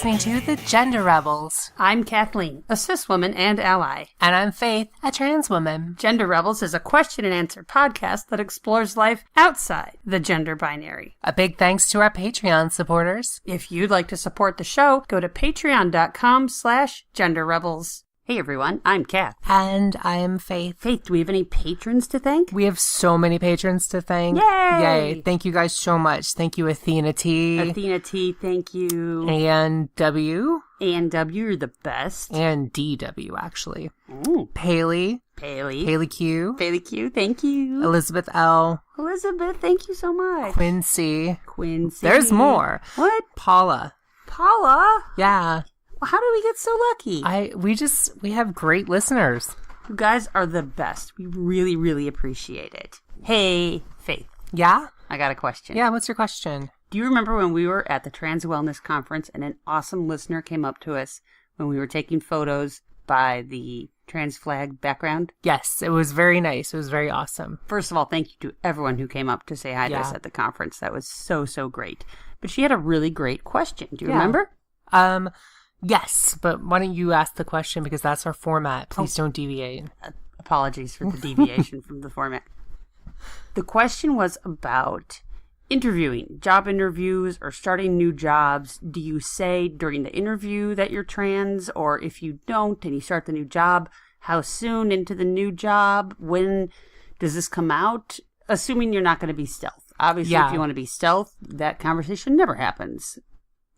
listening to The Gender Rebels. I'm Kathleen, a cis woman and ally. And I'm Faith, a trans woman. Gender Rebels is a question and answer podcast that explores life outside the gender binary. A big thanks to our Patreon supporters. If you'd like to support the show, go to patreon.com/genderrebels. Hey everyone, I'm Kath. And I'm Faith. Faith, do we have any patrons to thank? We have so many patrons to thank. Yay! Thank you guys so much. Thank you, Athena T. Athena T, thank you. And W. And W, you're the best. And DW, actually. Ooh. Paley. Paley Q. Paley Q, thank you. Elizabeth L. Elizabeth, thank you so much. Quincy. Quincy. There's more. What? Paula. Paula? Yeah. How did we get so lucky? We have great listeners. You guys are the best. We really, really appreciate it. Hey, Faith. Yeah? I got a question. Yeah, what's your question? Do you remember when we were at the Trans Wellness Conference and an awesome listener came up to us when we were taking photos by the trans flag background? Yes, it was very nice. It was very awesome. First of all, thank you to everyone who came up to say hi to us at the conference. That was so, so great. But she had a really great question. Do you remember? Yes, but why don't you ask the question because that's our format. Please don't deviate. Apologies for the deviation from the format. The question was about interviewing, job interviews, or starting new jobs. Do you say during the interview that you're trans, or if you don't and you start the new job, how soon into the new job? When does this come out? Assuming you're not going to be stealth. Obviously, if you want to be stealth, that conversation never happens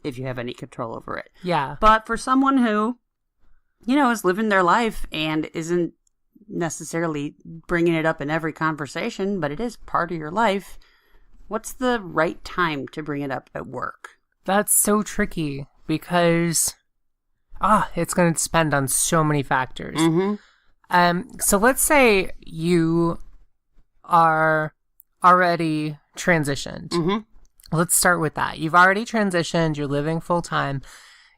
if you have any control over it. Yeah. But for someone who, is living their life and isn't necessarily bringing it up in every conversation, but it is part of your life, what's the right time to bring it up at work? That's so tricky because it's going to depend on so many factors. Mm-hmm. So let's say you are already transitioned. Mm-hmm. Let's start with that. You've already transitioned, you're living full time,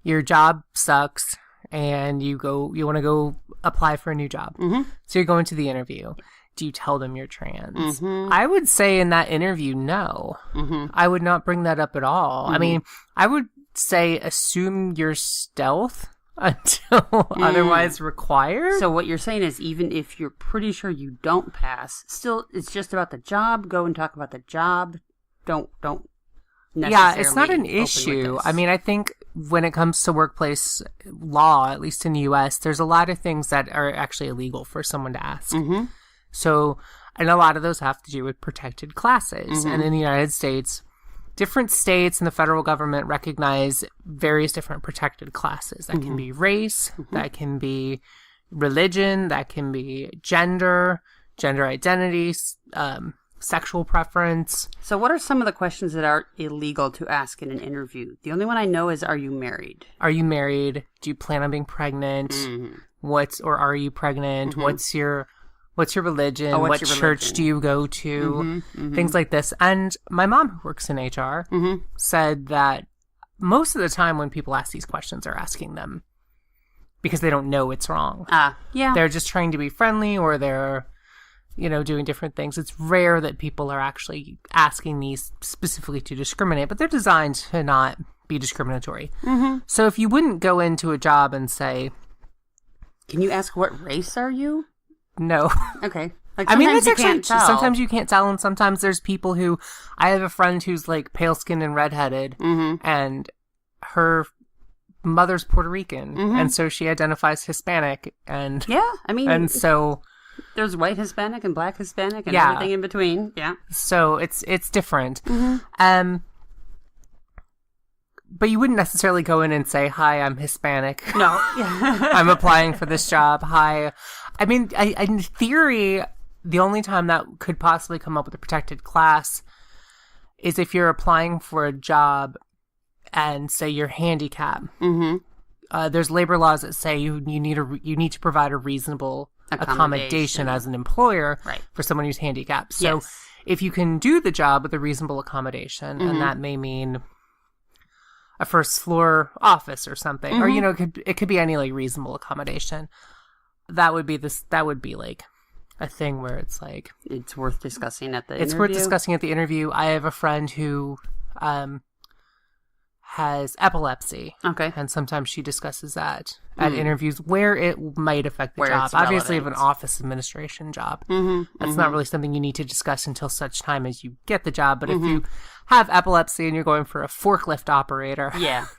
your job sucks, and you want to go apply for a new job. Mm-hmm. So you're going to the interview. Do you tell them you're trans? Mm-hmm. I would say in that interview, no. Mm-hmm. I would not bring that up at all. Mm-hmm. I mean, I would say assume you're stealth until otherwise required. So what you're saying is even if you're pretty sure you don't pass, still it's just about the job. Go and talk about the job. Don't it's not an issue. I mean, I think when it comes to workplace law, at least in the U.S., there's a lot of things that are actually illegal for someone to ask. Mm-hmm. So, and a lot of those have to do with protected classes. Mm-hmm. And in the United States, different states and the federal government recognize various different protected classes. That can be race, that can be religion, that can be gender identities, sexual preference. So what are some of the questions that are illegal to ask in an interview? The only one I know is, are you married? Are you married? Do you plan on being pregnant? Mm-hmm. Are you pregnant? Mm-hmm. What's your religion? What church do you go to? Mm-hmm. Mm-hmm. Things like this. And my mom, who works in HR, said that most of the time when people ask these questions, they're asking them because they don't know it's wrong. Yeah. They're just trying to be friendly, or they're doing different things. It's rare that people are actually asking these specifically to discriminate, but they're designed to not be discriminatory. Mm-hmm. So if you wouldn't go into a job and say... Can you ask what race are you? No. Okay. Sometimes you can't tell, and sometimes there's people who... I have a friend who's like pale-skinned and redheaded, and her mother's Puerto Rican, and so she identifies Hispanic, and... Yeah, I mean... And so... There's white Hispanic and black Hispanic and everything in between. Yeah. So it's different. Mm-hmm. But you wouldn't necessarily go in and say, "Hi, I'm Hispanic. No. I'm applying for this job. Hi." I mean, in theory, the only time that could possibly come up with a protected class is if you're applying for a job and say you're handicapped. Mm-hmm. There's labor laws that say you need to provide a reasonable accommodation as an employer for someone who's handicapped. So if you can do the job with a reasonable accommodation, and that may mean a first floor office or something, or it could be any like reasonable accommodation. That would be like a thing where it's like it's worth discussing at the interview. It's worth discussing at the interview. I have a friend who has epilepsy. Okay. And sometimes she discusses that at interviews where it might affect the Where job. it's Obviously, if an relevant. office administration job, that's not really something you need to discuss until such time as you get the job. But if you have epilepsy and you're going for a forklift operator,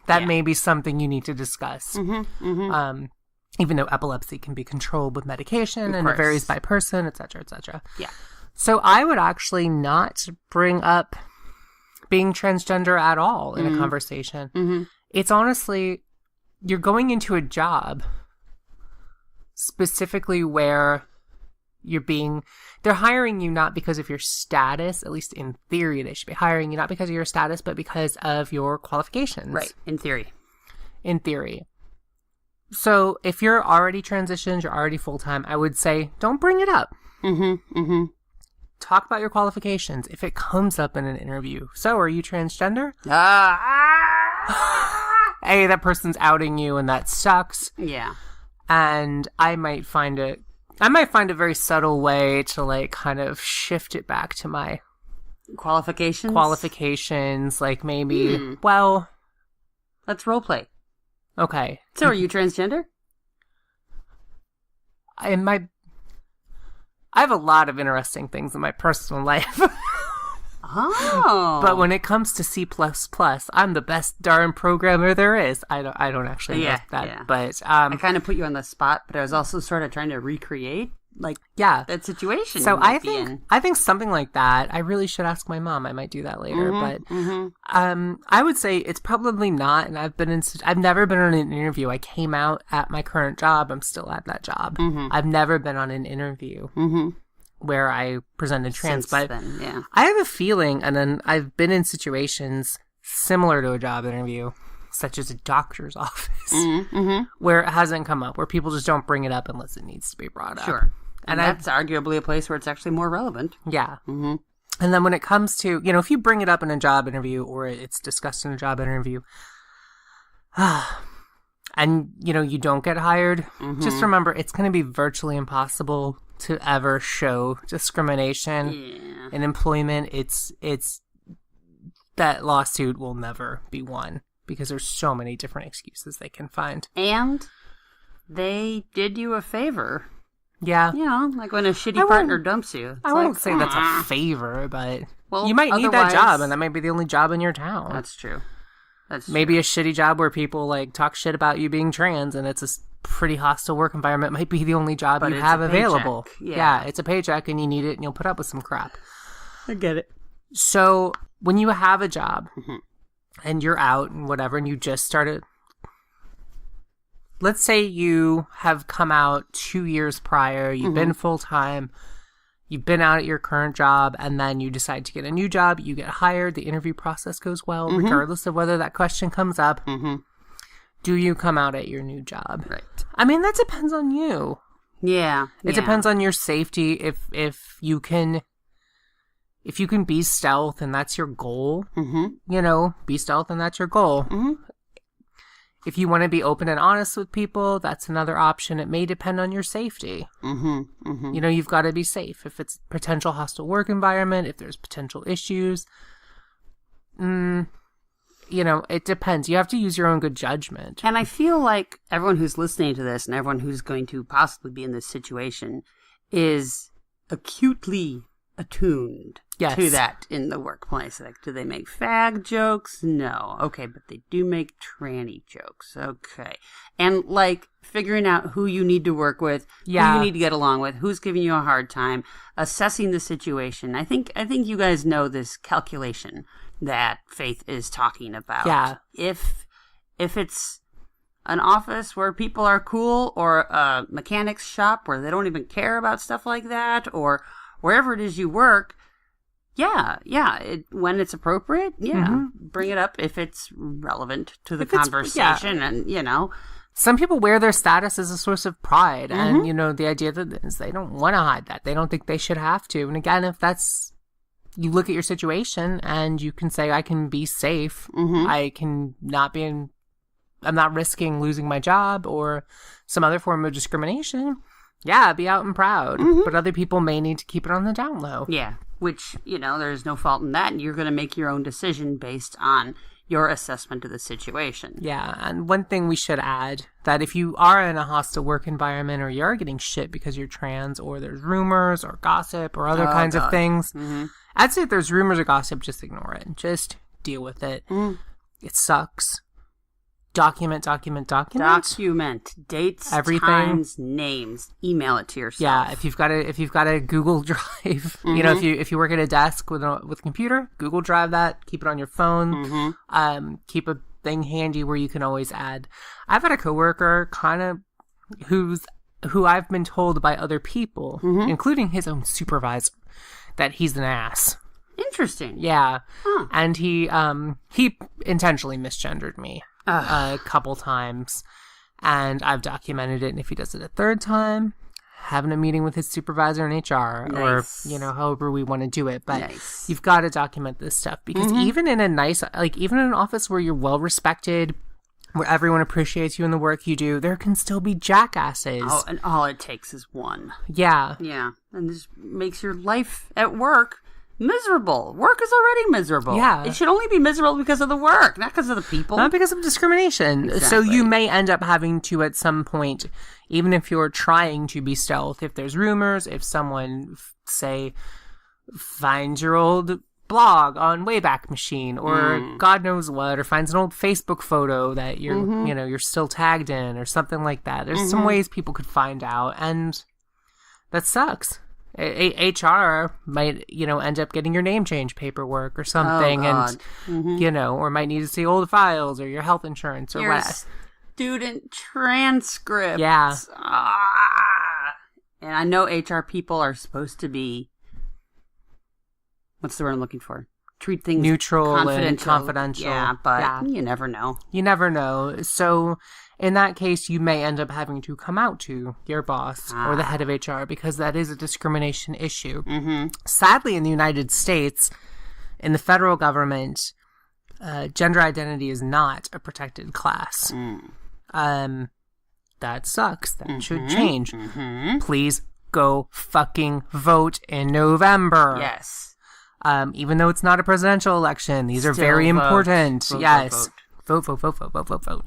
that may be something you need to discuss. Even though epilepsy can be controlled with medication and it varies by person, et cetera, et cetera. Yeah. So I would actually not bring up being transgender at all in a conversation. It's honestly, you're going into a job specifically where they're hiring you not because of your status, at least in theory they should be hiring you not because of your status, but because of your qualifications. Right, in theory. In theory. So if you're already transitioned, you're already full-time, I would say don't bring it up. Talk about your qualifications if it comes up in an interview. So, are you transgender? Hey, that person's outing you and that sucks. Yeah. And I might find a very subtle way to like kind of shift it back to my qualifications. Like maybe, well, let's role play. Okay. So, are you transgender? I have a lot of interesting things in my personal life. Oh. But when it comes to C++, I'm the best darn programmer there is. I don't actually know that. But I kind of put you on the spot, but I was also sort of trying to recreate that situation. So I think something like that, I really should ask my mom. I might do that later, but I would say it's probably not. And I've never been on an interview. I came out at my current job. I'm still at that job. I've never been on an interview where I presented trans, but then, I have a feeling, and then I've been in situations similar to a job interview, such as a doctor's office, where it hasn't come up, where people just don't bring it up unless it needs to be brought up. Sure. And that's arguably a place where it's actually more relevant. Yeah. And then when it comes to, if you bring it up in a job interview or it's discussed in a job interview, and, you don't get hired, just remember it's going to be virtually impossible to ever show discrimination in employment. It's that lawsuit will never be won because there's so many different excuses they can find. And they did you a favor. Yeah. Like when a shitty partner dumps you. I won't say that's a favor, but you might need that job, and that might be the only job in your town. That's true. Maybe a shitty job where people talk shit about you being trans, and it's a pretty hostile work environment might be the only job you have available. Yeah, it's a paycheck, and you need it, and you'll put up with some crap. I get it. So when you have a job, and you're out and whatever, and you just started. Let's say you have come out 2 years prior, you've been full-time, you've been out at your current job, and then you decide to get a new job, you get hired, the interview process goes well, regardless of whether that question comes up. Do you come out at your new job? Right. I mean, that depends on you. Yeah. It depends on your safety. If you can be stealth and that's your goal, be stealth and that's your goal. If you want to be open and honest with people, that's another option. It may depend on your safety. You've got to be safe. If it's potential hostile work environment, if there's potential issues, it depends. You have to use your own good judgment. And I feel like everyone who's listening to this and everyone who's going to possibly be in this situation is acutely attuned to that in the workplace. Like, do they make fag jokes? No. Okay, but they do make tranny jokes. Okay. And figuring out who you need to work with, who you need to get along with, who's giving you a hard time, assessing the situation. I think you guys know this calculation that Faith is talking about. Yeah. If it's an office where people are cool, or a mechanic's shop where they don't even care about stuff like that, or wherever it is you work, when it's appropriate, bring it up if it's relevant to the conversation, and Some people wear their status as a source of pride, and the idea that is they don't want to hide that. They don't think they should have to. And again, if that's, you look at your situation and you can say, I can be safe. I can not be in, I'm not risking losing my job or some other form of discrimination. Yeah, be out and proud. But other people may need to keep it on the down low. Yeah, which, there's no fault in that. And you're going to make your own decision based on your assessment of the situation. Yeah, and one thing we should add, that if you are in a hostile work environment or you are getting shit because you're trans or there's rumors or gossip or other kinds of things, I'd say if there's rumors or gossip, just ignore it. Just deal with it. It sucks. Document. Document. Dates, everything. Times, names. Email it to yourself. Yeah, if you've got a Google Drive, you know, if you work at a desk with a computer, Google Drive that. Keep it on your phone. Keep a thing handy where you can always add. I've had a coworker who I've been told by other people, including his own supervisor, that he's an ass. Interesting. Yeah, and he intentionally misgendered me a couple times, and I've documented it. And if he does it a third time, having a meeting with his supervisor in HR, or however we want to do it. But you've got to document this stuff, because even in even in an office where you're well respected, where everyone appreciates you and the work you do, there can still be jackasses. Oh, and all it takes is one. Yeah, and this makes your life at work miserable. Work is already miserable. Yeah. It should only be miserable because of the work, not because of the people. Not because of discrimination. Exactly. So you may end up having to, at some point, even if you're trying to be stealth, if there's rumors, if someone, say, finds your old blog on Wayback Machine, or God knows what, or finds an old Facebook photo that you're, you're still tagged in, or something like that. There's some ways people could find out, and that sucks. HR might, end up getting your name change paperwork or something, and or might need to see old files or your health insurance or your what. Student transcripts. Yeah. And I know HR people are supposed to be, what's the word I'm looking for? Treat things neutral and confidential. Yeah, but you never know. You never know. So in that case, you may end up having to come out to your boss or the head of HR, because that is a discrimination issue. Sadly, in the United States, in the federal government, gender identity is not a protected class. That sucks. That should change. Please go fucking vote in November. Yes. Even though it's not a presidential election, these are very important. Yes. Vote.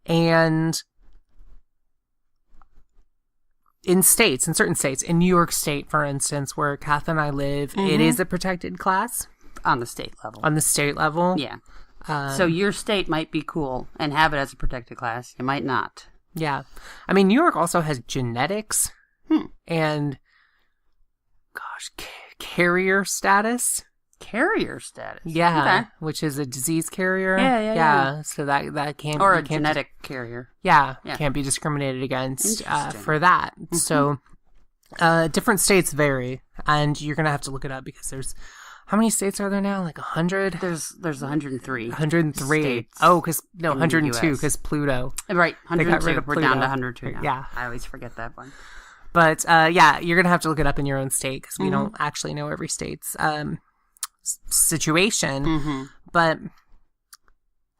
And in certain states, in New York State, for instance, where Kath and I live, it is a protected class. On the state level. On the state level? Yeah. So your state might be cool and have it as a protected class. You might not. Yeah. I mean, New York also has genetics and, carrier status. Carrier status? Yeah. Okay. Which is a disease carrier. Yeah. So that can't... Or a genetic carrier. Yeah. Can't be discriminated against for that. So different states vary, and you're going to have to look it up, because there's... How many states are there now? Like 100? There's 103. 103. States 102, because Pluto. Right, 102. They got rid of We're Pluto. down to 102 now. Yeah. I always forget that one. But, you're going to have to look it up in your own state, because we don't actually know every state's situation. But,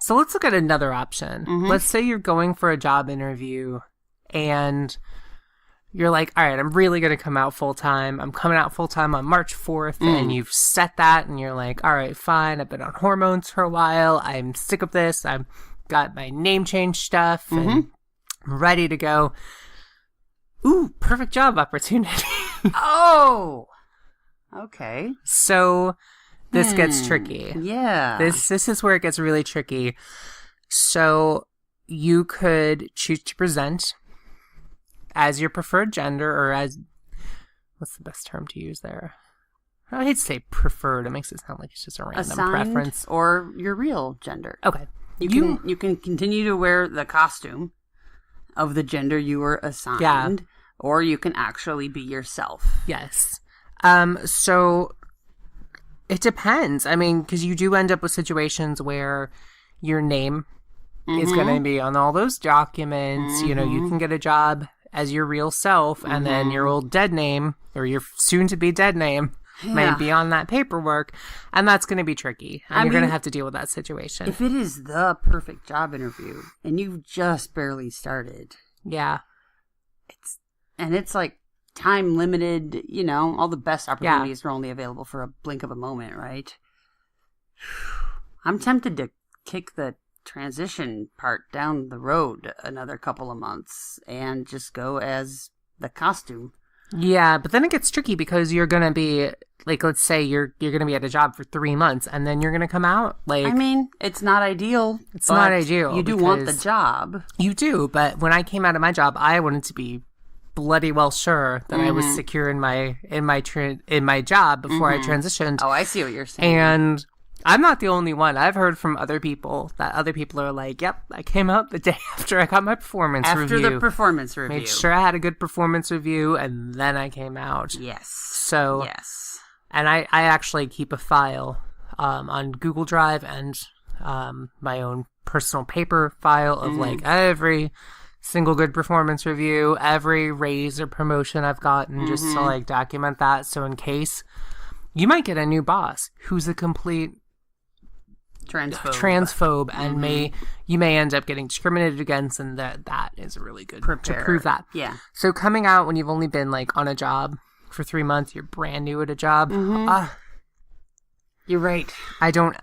so let's look at another option. Let's say you're going for a job interview, and you're like, all right, I'm really going to come out full-time. I'm coming out full-time on March 4th, and you've set that, and you're like, all right, fine. I've been on hormones for a while. I'm sick of this. I've got my name change stuff, and I'm ready to go. Ooh, perfect job opportunity. Oh! Okay. So this gets tricky. Yeah. This is where it gets really tricky. So you could choose to present as your preferred gender, or as, what's the best term to use there? I hate to say preferred. It makes it sound like it's just a random Assigned, preference. or your real gender. Okay. You can continue to wear the costume of the gender you were assigned, or you can actually be yourself. Yes. So it depends. I mean, because you do end up with situations where your name is going to be on all those documents. You can get a job as your real self, and then your old dead name, or your soon-to-be dead name, might be on that paperwork, and that's going to be tricky. And you're going to have to deal with that situation. If it is the perfect job interview, and you've just barely started... Yeah. It's like time limited, all the best opportunities are only available for a blink of a moment, right? I'm tempted to kick the transition part down the road another couple of months and just go as the costume. Yeah, but then it gets tricky because you're going to be, like, let's say you're going to be at a job for 3 months and then you're going to come out, like... I mean, it's not ideal. It's not ideal. You do want the job. You do, but when I came out of my job, I wanted to be bloody well sure that I was secure in my job before I transitioned. Oh, I see what you're saying. And I'm not the only one. I've heard from other people that other people are like, yep, I came out the day after I got my performance review. After the performance review. Made sure I had a good performance review, and then I came out. Yes. So, yes. And I actually keep a file on Google Drive and my own personal paper file of like every single good performance review, every raise or promotion I've gotten, just to like document that. So in case you might get a new boss who's a complete transphobe and you may end up getting discriminated against, and that is really good to prove that. Yeah. So coming out when you've only been like on a job for 3 months, you're brand new at a job. You're right. I don't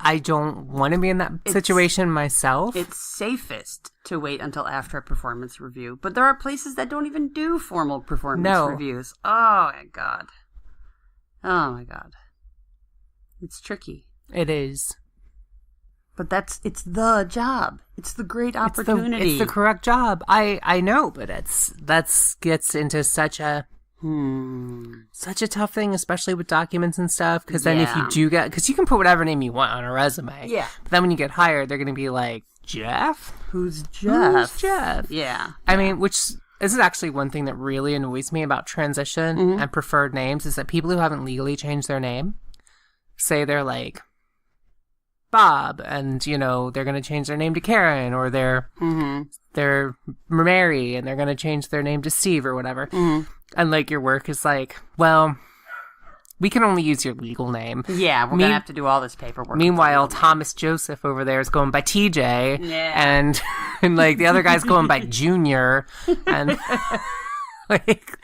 want to be in that situation myself. It's safest to wait until after a performance review, but there are places that don't even do formal performance reviews. Oh my god. It's tricky. It is. But it's the job. It's the great opportunity. It's the correct job. I know, but that's gets into such a tough thing, especially with documents and stuff. Because then if you do because you can put whatever name you want on a resume. Yeah. But then when you get hired, they're going to be like, Jeff? Who's Jeff? Yeah. I mean, this is actually one thing that really annoys me about transition and preferred names is that people who haven't legally changed their name say they're like Bob, and you know they're going to change their name to Karen, or they're Mary and they're going to change their name to Steve or whatever. And like your work is like, well, we can only use your legal name. Yeah, we're going to have to do all this paperwork. Meanwhile, Thomas Joseph over there is going by TJ, and like the other guy's going by Junior, and like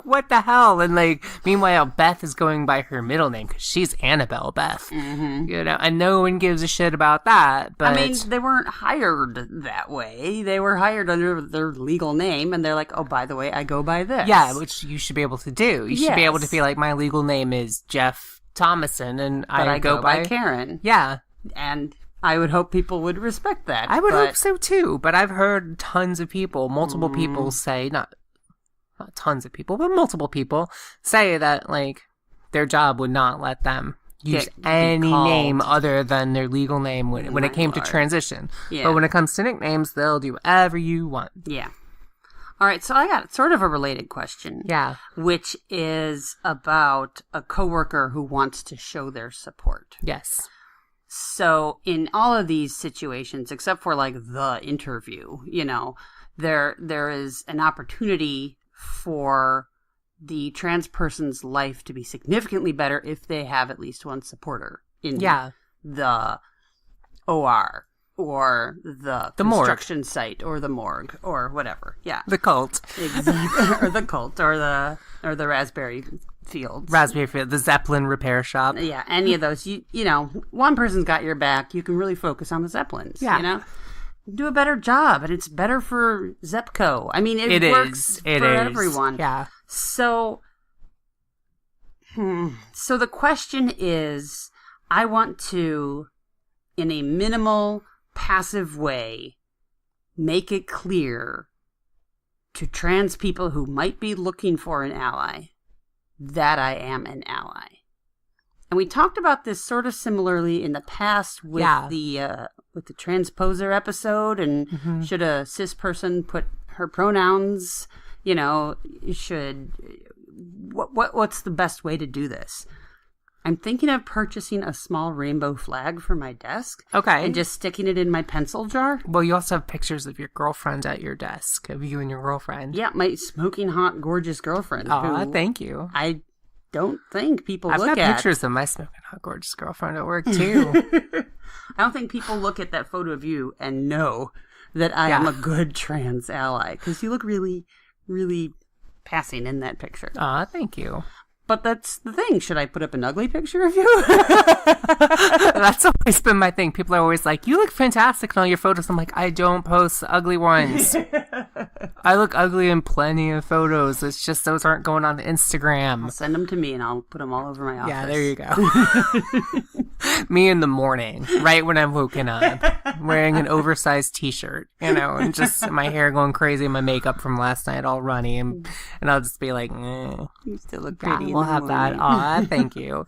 what the hell? And like meanwhile, Beth is going by her middle name because she's Annabelle Beth, you know, and no one gives a shit about that. But I mean, they weren't hired that way. They were hired under their legal name, and they're like, oh, by the way, I go by this. Yeah, which you should be able to do. You should be able to be like, my legal name is Jeff Thomason, and I go by Karen. Yeah, and I would hope people would respect that. I would hope so too. But I've heard tons of people, multiple people say not tons of people, but multiple people say that like their job would not let them use any name other than their legal name when it came to transition. Yeah. But when it comes to nicknames, they'll do whatever you want. Yeah. All right, so I got sort of a related question. Yeah. Which is about a coworker who wants to show their support. Yes. So in all of these situations, except for like the interview, you know, there is an opportunity for the trans person's life to be significantly better if they have at least one supporter in the OR or the construction morgue. Site or the morgue or whatever. Yeah. The cult. Exactly. Or the cult or the raspberry fields. Raspberry field, the Zeppelin repair shop. Yeah, any of those. You know, one person's got your back, you can really focus on the Zeppelins, you know? Do a better job, and it's better for Zepco. I mean, it works for everyone. Yeah. So the question is, I want to, in a minimal, passive way, make it clear to trans people who might be looking for an ally that I am an ally. And we talked about this sort of similarly in the past with the transposer episode, and should a cis person put her pronouns, you know, what's the best way to do this? I'm thinking of purchasing a small rainbow flag for my desk. Okay. And just sticking it in my pencil jar. Well, you also have pictures of your girlfriend at your desk, of you and your girlfriend. Yeah, my smoking hot, gorgeous girlfriend. Aw, thank you. I don't think people look at. I've got pictures of my smoking hot, gorgeous girlfriend at work, too. I don't think people look at that photo of you and know that I am a good trans ally, because you look really, really passing in that picture. Aw, thank you. But that's the thing. Should I put up an ugly picture of you? That's always been my thing. People are always like, you look fantastic in all your photos. I'm like, I don't post the ugly ones. I look ugly in plenty of photos. It's just those aren't going on Instagram. I'll send them to me and I'll put them all over my office. Yeah, there you go. Me in the morning, right when I'm woken up, wearing an oversized t-shirt, and just my hair going crazy, my makeup from last night all runny, and I'll just be like, you still look pretty. We'll have that. Aw, thank you.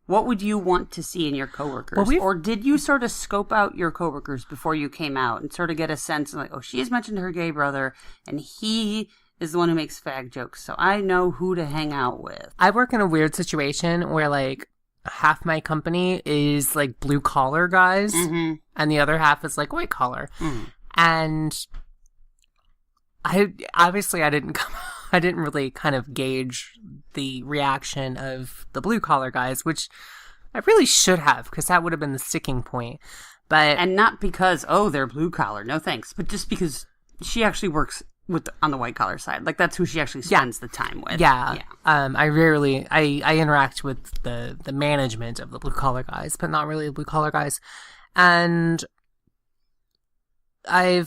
What would you want to see in your coworkers? Or did you sort of scope out your coworkers before you came out and sort of get a sense like, oh, she has mentioned her gay brother and he is the one who makes fag jokes, so I know who to hang out with? I work in a weird situation where like half my company is like blue collar guys and the other half is like white collar. And I didn't really kind of gauge the reaction of the blue collar guys, which I really should have, because that would have been the sticking point. And not because, oh, they're blue collar, no thanks, but just because she actually works on the white collar side. Like, that's who she actually spends the time with. Yeah. I interact with the management of the blue collar guys, but not really the blue collar guys. And I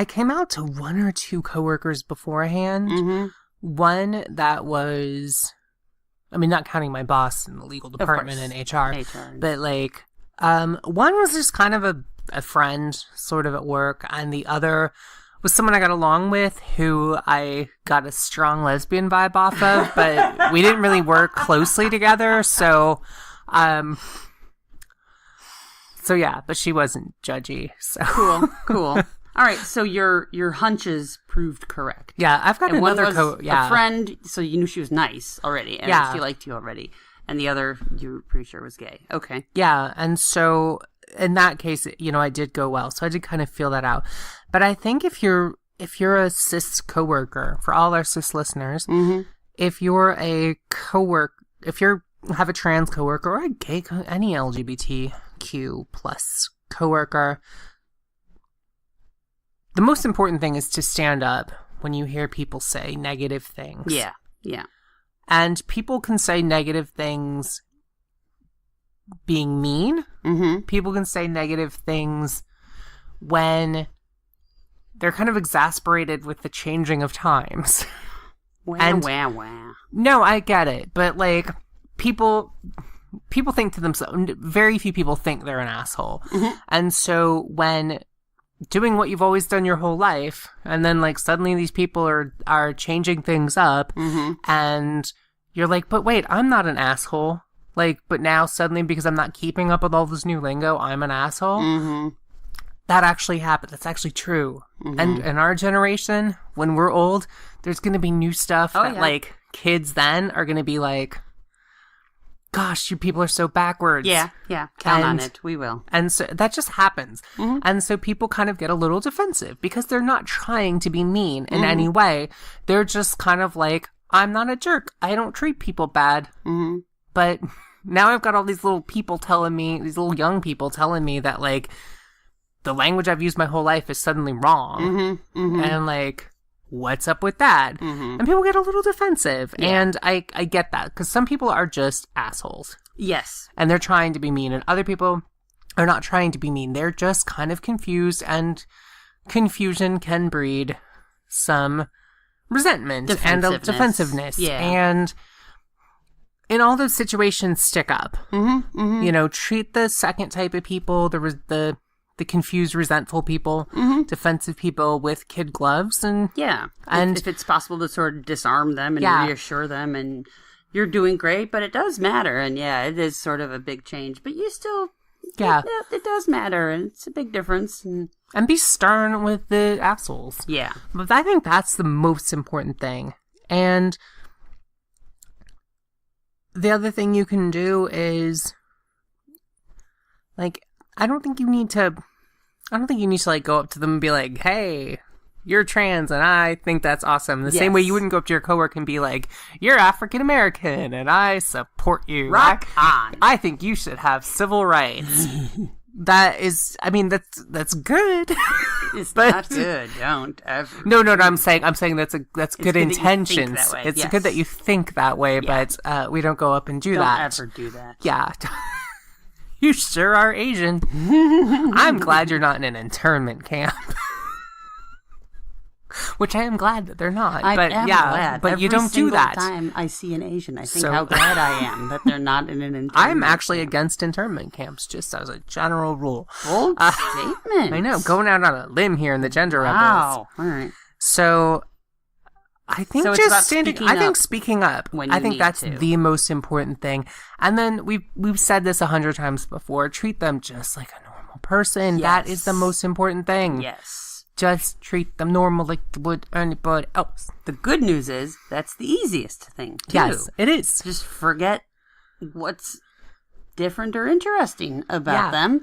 came out to one or two coworkers beforehand. One that was, I mean, not counting my boss in the legal department and HR, but like, one was just kind of a friend sort of at work, and the other was someone I got along with who I got a strong lesbian vibe off of, but we didn't really work closely together. So yeah, but she wasn't judgy. So cool. All right, so your hunches proved correct. Yeah, I've got another a friend, so you knew she was nice already, and she liked you already. And the other, you were pretty sure was gay. Okay. Yeah, and so in that case, I did go well. So I did kind of feel that out. But I think if you're a cis coworker, for all our cis listeners, if you're a coworker, if you have a trans coworker or a gay, any LGBTQ plus coworker, the most important thing is to stand up when you hear people say negative things. Yeah. And people can say negative things being mean. People can say negative things when they're kind of exasperated with the changing of times. Wah. No, I get it. But, like, people think to themselves, very few people think they're an asshole. And so when doing what you've always done your whole life, and then like suddenly these people are changing things up, and you're like, but wait, I'm not an asshole. Like, but now suddenly because I'm not keeping up with all this new lingo, I'm an asshole. That actually happened. That's actually true. And in our generation, when we're old, there's going to be new stuff like kids then are going to be like, gosh, you people are so backwards. Yeah. Count on it. We will. And so that just happens. And so people kind of get a little defensive because they're not trying to be mean in any way. They're just kind of like, I'm not a jerk. I don't treat people bad. But now I've got all these little people telling me, these little young people telling me that like the language I've used my whole life is suddenly wrong. And like, what's up with that? And people get a little defensive. And I get that, because some people are just assholes. Yes. And they're trying to be mean, and other people are not trying to be mean. They're just kind of confused, and confusion can breed some resentment and defensiveness. And in all those situations, stick up. Treat the second type of people, the confused, resentful people, defensive people, with kid gloves. And if it's possible to sort of disarm them and reassure them, and you're doing great, but it does matter. And it is sort of a big change, but you still, it does matter, and it's a big difference. And be stern with the assholes. Yeah. But I think that's the most important thing. And the other thing you can do is, like, I don't think you need to like go up to them and be like, hey, you're trans and I think that's awesome. The same way you wouldn't go up to your coworker and be like, you're African American and I support you. Rock on. I think you should have civil rights. That is, I mean, that's good. It's not good. Don't ever. No. I'm saying that's good intentions. That It's good that you think that way, but we don't go up and do that. Don't ever do that. Yeah. You sure are Asian. I'm glad you're not in an internment camp. Which I am glad that they're not. I am glad. But Every you don't do that. Every time I see an Asian, I think how glad I am that they're not in an internment I'm actually camp. against internment camps, just as a general rule. Bold statement. I know, going out on a limb here in the gender rebels. Wow. All right. So I think So it's just about standing. speaking I think up speaking up. when you I think need that's to. the most important thing. And then we've said this 100 times before. Treat them just like a normal person. Yes. That is the most important thing. Yes. Just treat them normal like you would anybody else. The good news is that's the easiest thing to Yes, do. it is. Just forget what's different or interesting about Yeah. them.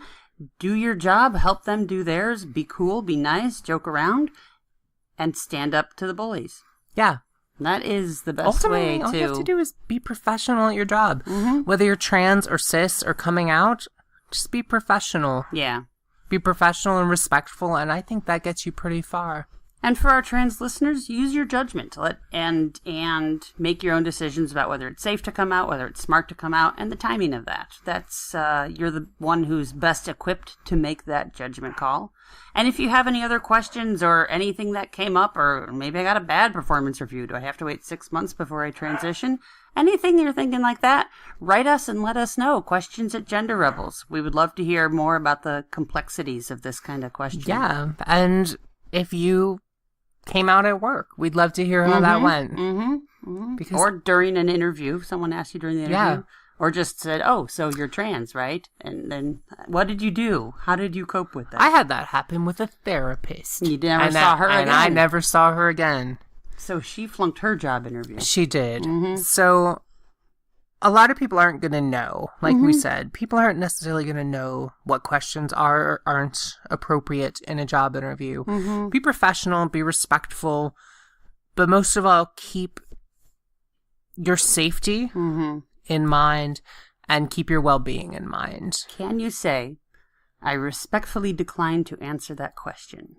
Do your job, help them do theirs, be cool, be nice, joke around, and stand up to the bullies. Yeah. That is the best Ultimately, way all to... you have to do is be professional at your job. Mhm. Whether you're trans or cis or coming out, just be professional. Yeah. Be professional and respectful, and I think that gets you pretty far. And for our trans listeners, use your judgment and make your own decisions about whether it's safe to come out, whether it's smart to come out, and the timing of that. That's you're the one who's best equipped to make that judgment call. And if you have any other questions or anything that came up, or maybe I got a bad performance review, do I have to wait 6 months before I transition? Anything you're thinking like that, write us and let us know. Questions at Gender Rebels. We would love to hear more about the complexities of this kind of question. Yeah, and if you came out at work, we'd love to hear how that went. Mm-hmm. Mm-hmm. Because- Or during an interview, someone asked you during the interview. Yeah. Or just said, oh, so you're trans, right? And then what did you do? How did you cope with that? I had that happen with a therapist. You never saw her again? And I never saw her again. So she flunked her job interview. She did. So a lot of people aren't going to know. Like we said, people aren't necessarily going to know what questions are or aren't appropriate in a job interview. Be professional, be respectful, but most of all, keep your safety in mind and keep your well-being in mind. Can you say, I respectfully decline to answer that question?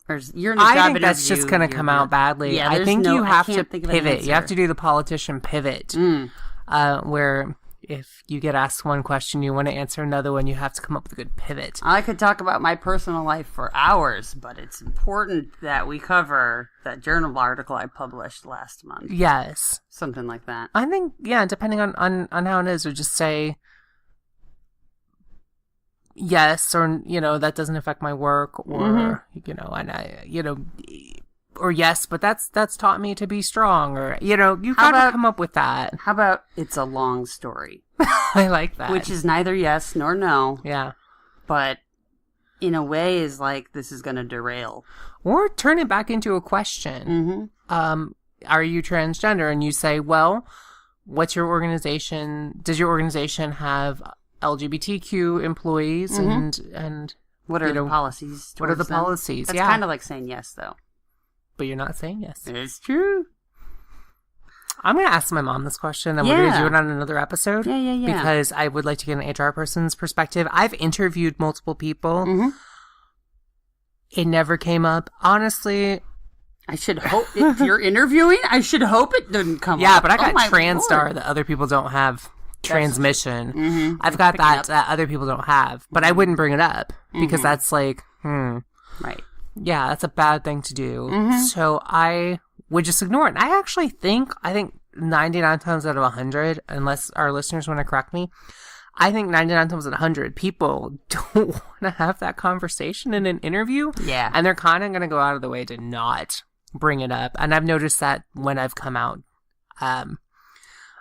Or you're in a job I think interview, that's just going to come out badly. Yeah, I think you have to think of an pivot. You have answer. to do the politician pivot, where if you get asked one question, you want to answer another one, you have to come up with a good pivot. I could talk about my personal life for hours, but it's important that we cover that journal article I published last month. Yes. Something like that. I think, yeah, depending on how it is, or just say yes, or, that doesn't affect my work, or, and I, or yes, but that's taught me to be strong, or, you got to come up with that. How about it's a long story? I like that. Which is neither yes nor no, yeah. but in a way is like, this is going to derail. Or turn it back into a question. Are you transgender? And you say, well, what's your organization? Does your organization have LGBTQ employees? And what are the policies? What are the towards them? policies? That's yeah. kind of like saying yes, though. But you're not saying yes. It's true. I'm going to ask my mom this question, and we're going to do it on another episode. Yeah. Because I would like to get an HR person's perspective. I've interviewed multiple people. It never came up. Honestly, I should hope, if you're interviewing, I should hope it didn't come up. yeah, but I got my TransStar Lord. that other people don't have. Transmission. I've got that other people don't have, but I wouldn't bring it up because that's like, Right. yeah, that's a bad thing to do. So I would just ignore it. And I actually think 99 times out of 100, unless our listeners want to correct me, I think 99 times out of 100 people don't want to have that conversation in an interview. Yeah. And they're kind of going to go out of the way to not bring it up. And I've noticed that when I've come out,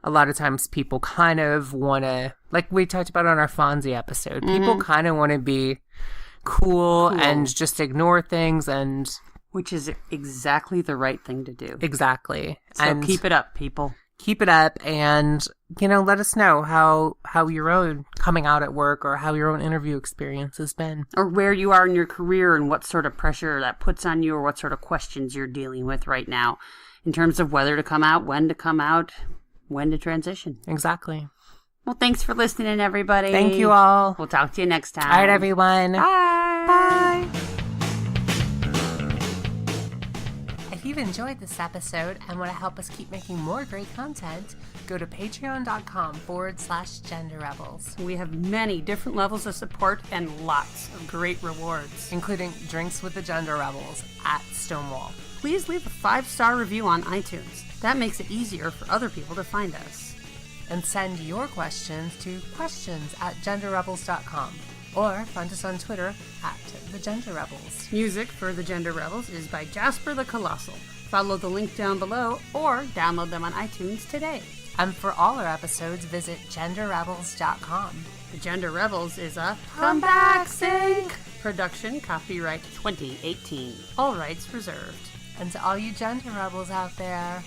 a lot of times people kind of want to, like we talked about on our Fonzie episode, people kind of want to be cool and just ignore things, and Which is exactly the right thing to do. exactly. So and keep it up, people. keep it up, and let us know how your own coming out at work or how your own interview experience has been. Or where you are in your career and what sort of pressure that puts on you, or what sort of questions you're dealing with right now in terms of whether to come out, when to transition. Exactly. Well, thanks for listening, everybody. Thank you all. We'll talk to you next time. All right, everyone. Bye. Bye. If you've enjoyed this episode and want to help us keep making more great content, go to patreon.com/genderrebels, We have many different levels of support and lots of great rewards. including drinks with the Gender Rebels at Stonewall. Please leave a 5-star review on iTunes. That makes it easier for other people to find us. And send your questions to questions@genderrebels.com or find us on Twitter @TheGenderRebels. Music for The Gender Rebels is by Jasper the Colossal. Follow the link down below or download them on iTunes today. And for all our episodes, visit genderrebels.com. The Gender Rebels is a Comeback Sync production, copyright 2018. All rights reserved. And to all you gender rebels out there,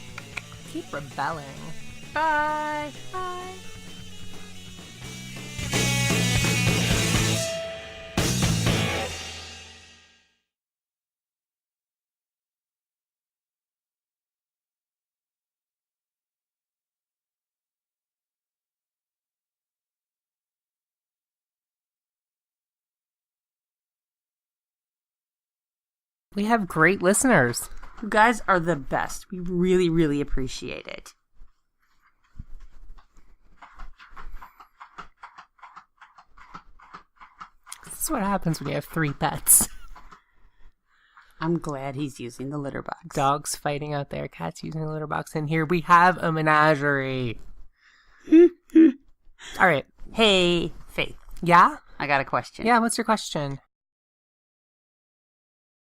keep rebelling. Bye. Bye. We have great listeners. You guys are the best. We really, really appreciate it. This is what happens when you have 3 pets. I'm glad he's using the litter box. Dogs fighting out there, cats using a litter box. And here we have a menagerie. All right. Hey, Faith. Yeah? I got a question. Yeah, what's your question?